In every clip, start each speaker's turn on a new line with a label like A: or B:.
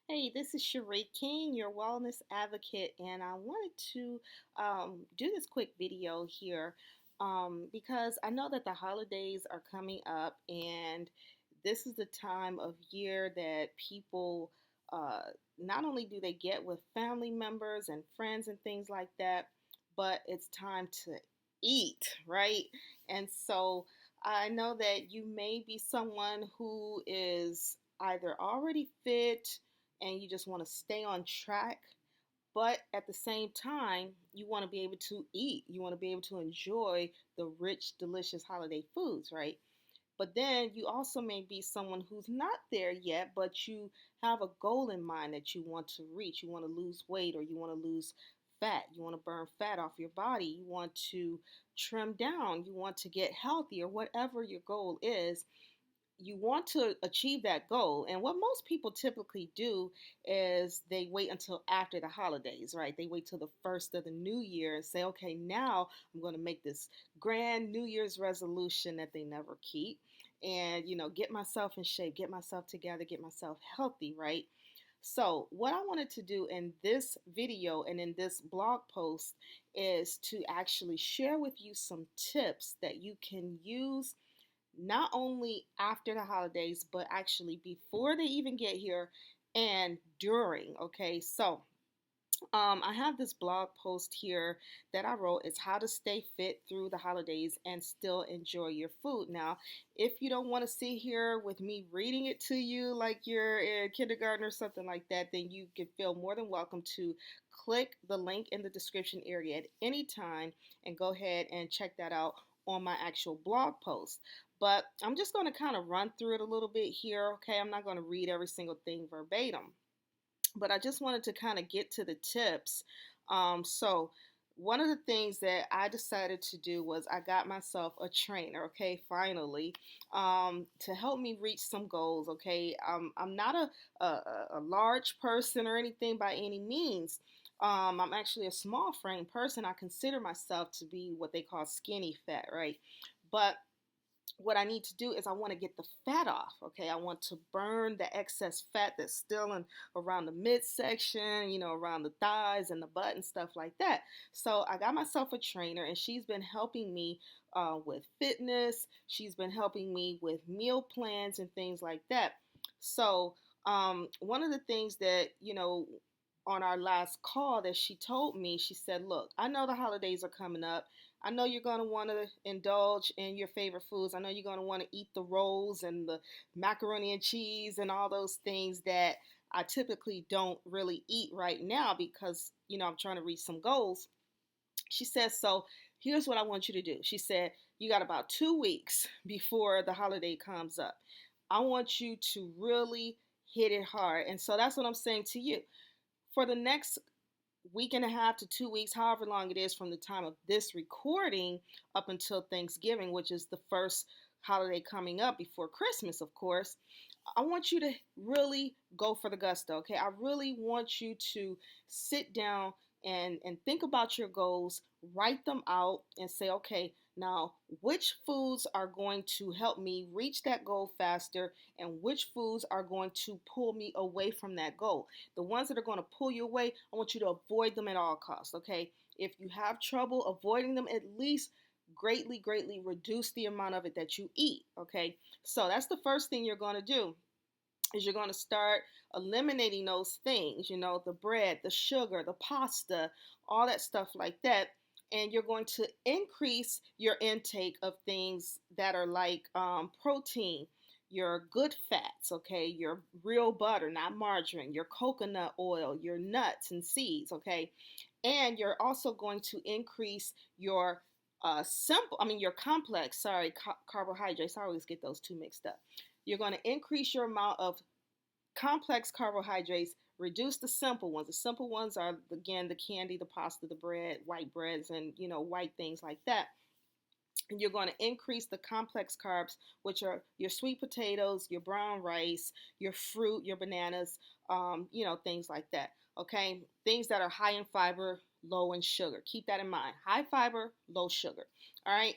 A: Hey, this is Cherie King, your wellness advocate, and I wanted to do this quick video here because I know that the holidays are coming up, and this is the time of year that people uh, not only do they get with family members and friends and things like that, but it's time to eat, right? And so I know that you may be someone who is either already fit and you just want to stay on track. But at the same time, you want to be able to eat. You want to be able to enjoy the rich, delicious holiday foods, right? But then you also may be someone who's not there yet, but you have a goal in mind that you want to reach. You want to lose weight or you want to lose fat. You want to burn fat off your body. You want to trim down. You want to get healthy or whatever your goal is. You want to achieve that goal. And what most people typically do is they wait until after the holidays, right? They wait till the first of the new year and say, okay, now I'm going to make this grand New Year's resolution that they never keep. And, get myself in shape, get myself together, get myself healthy, right? So, what I wanted to do in this video and in this blog post is to actually share with you some tips that you can use not only after the holidays, but actually before they even get here and during. Okay, so I have this blog post here that I wrote. It's how to stay fit through the holidays and still enjoy your food. Now, if you don't want to sit here with me reading it to you like you're in kindergarten or something like that, then you can feel more than welcome to click the link in the description area at any time and go ahead and check that out on my actual blog post. But I'm just going to kind of run through it a little bit here, okay? I'm not going to read every single thing verbatim, but I just wanted to kind of get to the tips. So, one of the things that I decided to do was I got myself a trainer, okay, finally, to help me reach some goals, okay. I'm not a large person or anything by any means. I'm actually a small frame person. I consider myself to be what they call skinny fat, right? But what I need to do is I want to get the fat off. Okay, I want to burn the excess fat that's still in around the midsection, around the thighs and the butt and stuff like that. So I got myself a trainer, and she's been helping me with fitness. She's been helping me with meal plans and things like that. So one of the things that on our last call that she told me, she said, "Look, I know the holidays are coming up. I know you're going to want to indulge in your favorite foods. I know you're going to want to eat the rolls and the macaroni and cheese and all those things that I typically don't really eat right now because, I'm trying to reach some goals." She says, "So here's what I want you to do." She said, "You got about 2 weeks before the holiday comes up. I want you to really hit it hard." And so that's what I'm saying to you. For the next week and a half to 2 weeks, however long it is from the time of this recording up until Thanksgiving, which is the first holiday coming up before Christmas, of course, I want you to really go for the gusto, okay? I really want you to sit down and think about your goals, write them out, and say, okay, now which foods are going to help me reach that goal faster, and which foods are going to pull me away from that goal. The ones that are going to pull you away, I want you to avoid them at all costs, okay? If you have trouble avoiding them, at least greatly reduce the amount of it that you eat, okay? So that's the first thing you're going to do is you're going to start eliminating those things, the bread, the sugar, the pasta, all that stuff like that. And you're going to increase your intake of things that are like protein, your good fats, okay, your real butter, not margarine, your coconut oil, your nuts and seeds, okay. And you're also going to increase your your complex, carbohydrates. I always get those two mixed up. You're going to increase your amount of complex carbohydrates, reduce the simple ones. The simple ones are, again, the candy, the pasta, the bread, white breads, and, white things like that. And you're going to increase the complex carbs, which are your sweet potatoes, your brown rice, your fruit, your bananas, things like that. Okay, things that are high in fiber, low in sugar. Keep that in mind. High fiber, low sugar. All right.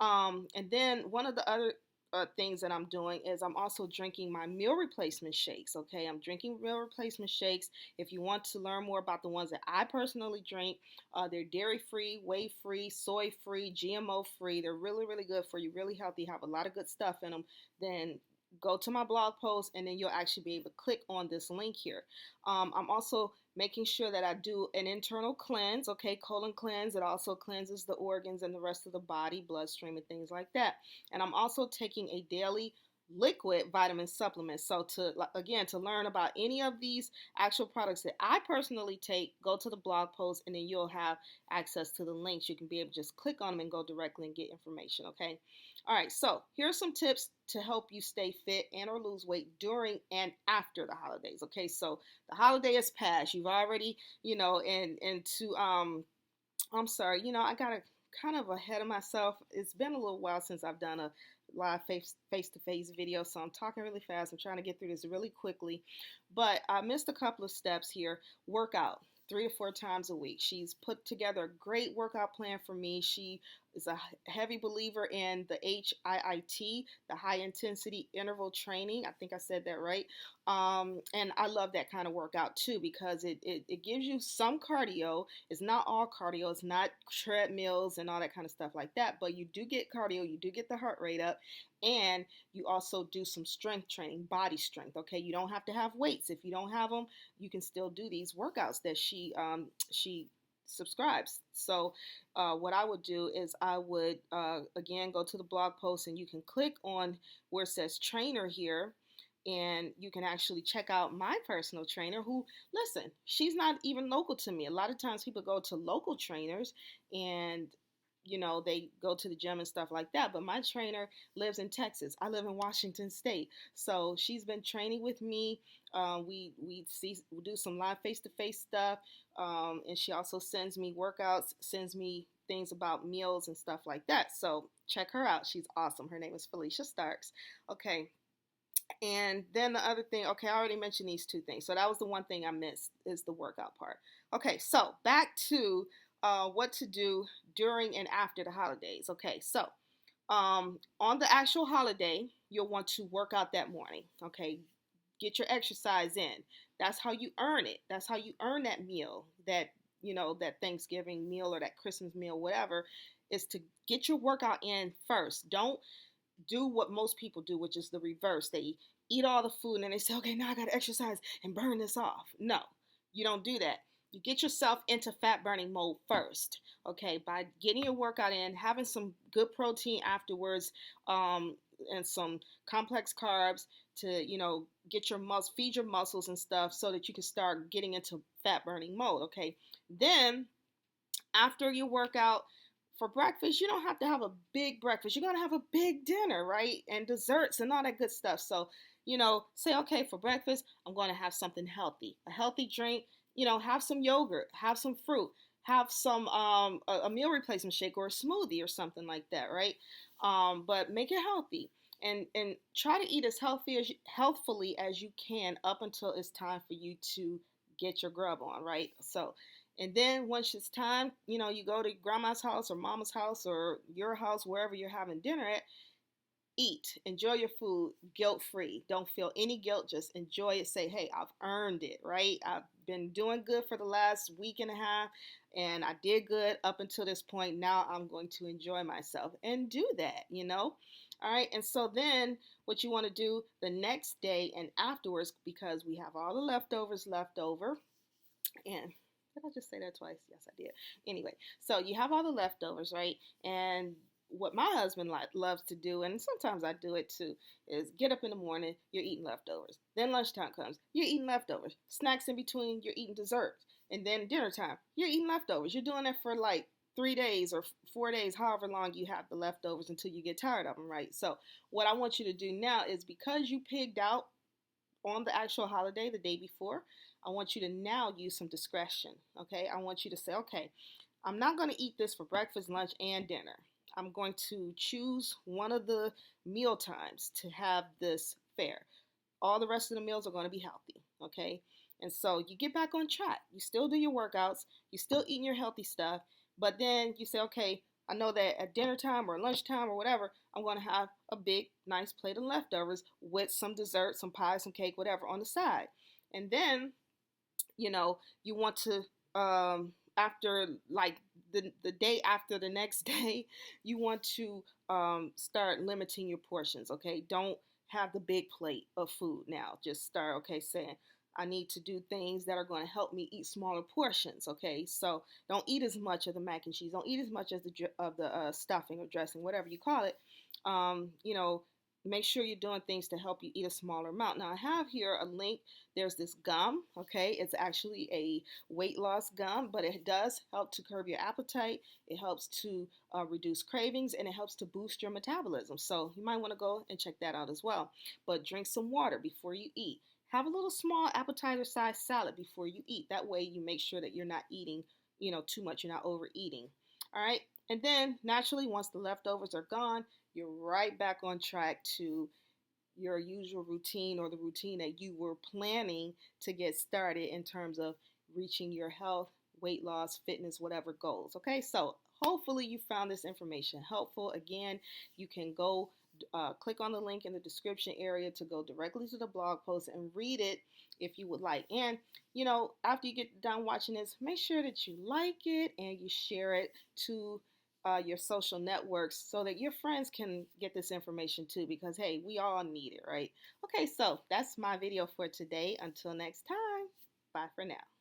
A: And then one of the other things that I'm doing is I'm also drinking my meal replacement shakes. Okay, I'm drinking meal replacement shakes. If you want to learn more about the ones that I personally drink, they're dairy free, whey free, soy free, GMO free. They're really, really good for you, really healthy, have a lot of good stuff in them. Then go to my blog post and then you'll actually be able to click on this link here. I'm also making sure that I do an internal cleanse, okay, colon cleanse. It also cleanses the organs and the rest of the body, bloodstream, and things like that. And I'm also taking a daily liquid vitamin supplement. So to learn about any of these actual products that I personally take, go to the blog post and then you'll have access to the links. You can be able to just click on them and go directly and get information, okay? All right, so here's some tips to help you stay fit and or lose weight during and after the holidays. Okay, so the holiday is past. You've already, into I'm sorry, I got kind of ahead of myself. It's been a little while since I've done a live face-to-face video, so I'm talking really fast. I'm trying to get through this really quickly, but I missed a couple of steps here. Workout 3 to 4 times a week. She's put together a great workout plan for me. She is a heavy believer in the HIIT, the high intensity interval training. I think I said that right. And I love that kind of workout too because it gives you some cardio. It's not all cardio. It's not treadmills and all that kind of stuff like that. But you do get cardio. You do get the heart rate up. And you also do some strength training, body strength. Okay, you don't have to have weights. If you don't have them, you can still do these workouts that she subscribes. So what I would do is I would again go to the blog post and you can click on where it says trainer here and you can actually check out my personal trainer who, listen, she's not even local to me. A lot of times people go to local trainers and they go to the gym and stuff like that. But my trainer lives in Texas. I live in Washington State. So she's been training with me. We do some live face-to-face stuff. And she also sends me workouts, sends me things about meals and stuff like that. So check her out. She's awesome. Her name is Felicia Starks. Okay. And then the other thing, okay, I already mentioned these two things. So that was the one thing I missed is the workout part. Okay, so back to what to do during and after the holidays. Okay, so on the actual holiday, you'll want to work out that morning. Okay, get your exercise in. That's how you earn it. That's how you earn that meal, that Thanksgiving meal or that Christmas meal, whatever, is to get your workout in first. Don't do what most people do, which is the reverse. They eat all the food and they say, okay, now I got to exercise and burn this off. No, you don't do that. You get yourself into fat burning mode first, okay, by getting your workout in, having some good protein afterwards, and some complex carbs to, get your feed your muscles and stuff so that you can start getting into fat burning mode, okay. Then after your workout, for breakfast, you don't have to have a big breakfast. You're going to have a big dinner, right? And desserts and all that good stuff. So, say, okay, for breakfast, I'm going to have something healthy, a healthy drink, have some yogurt, have some fruit, have some, a meal replacement shake or a smoothie or something like that, right? But make it healthy and try to eat as healthfully as you can up until it's time for you to get your grub on, right? So, and then once it's time, you go to grandma's house or mama's house or your house, wherever you're having dinner at, eat, enjoy your food, guilt free. Don't feel any guilt, just enjoy it. Say, hey, I've earned it, right? I've been doing good for the last week and a half and I did good up until this point. Now I'm going to enjoy myself and do that, All right, and so then what you want to do the next day and afterwards, because we have all the leftovers left over, and did I just say that twice? Yes, I did. Anyway, so you have all the leftovers, right? And what my husband loves to do, and sometimes I do it too, is get up in the morning, you're eating leftovers. Then lunchtime comes, you're eating leftovers. Snacks in between, you're eating desserts. And then dinner time, you're eating leftovers. You're doing it for like 3 days or 4 days, however long you have the leftovers until you get tired of them, right? So what I want you to do now is because you pigged out on the actual holiday the day before, I want you to now use some discretion, okay? I want you to say, okay, I'm not going to eat this for breakfast, lunch, and dinner. I'm going to choose one of the meal times to have this fare. All the rest of the meals are going to be healthy, okay? And so you get back on track. You still do your workouts. You're still eating your healthy stuff. But then you say, okay, I know that at dinner time or lunchtime or whatever, I'm going to have a big, nice plate of leftovers with some dessert, some pie, some cake, whatever on the side. And then, you want to, after like the day after the next day, you want to start limiting your portions, okay? Don't have the big plate of food now. Just start, okay, saying, I need to do things that are going to help me eat smaller portions. Okay, so don't eat as much of the mac and cheese. Don't eat as much as the stuffing or dressing, whatever you call it. Um, you know, make sure you're doing things to help you eat a smaller amount. Now I have here a link. There's this gum. Okay, it's actually a weight loss gum, but it does help to curb your appetite. It helps to reduce cravings, and it helps to boost your metabolism. So you might want to go and check that out as well. But drink some water before you eat. Have a little small appetizer sized salad before you eat. That way you make sure that you're not eating, too much. You're not overeating. All right. And then naturally, once the leftovers are gone, you're right back on track to your usual routine, or the routine that you were planning to get started in terms of reaching your health, weight loss, fitness, whatever goals. Okay, so hopefully you found this information helpful. Again, you can go click on the link in the description area to go directly to the blog post and read it if you would like. And after you get done watching this, make sure that you like it and you share it to your social networks so that your friends can get this information too, because hey, we all need it, right? Okay, so that's my video for today. Until next time, bye for now.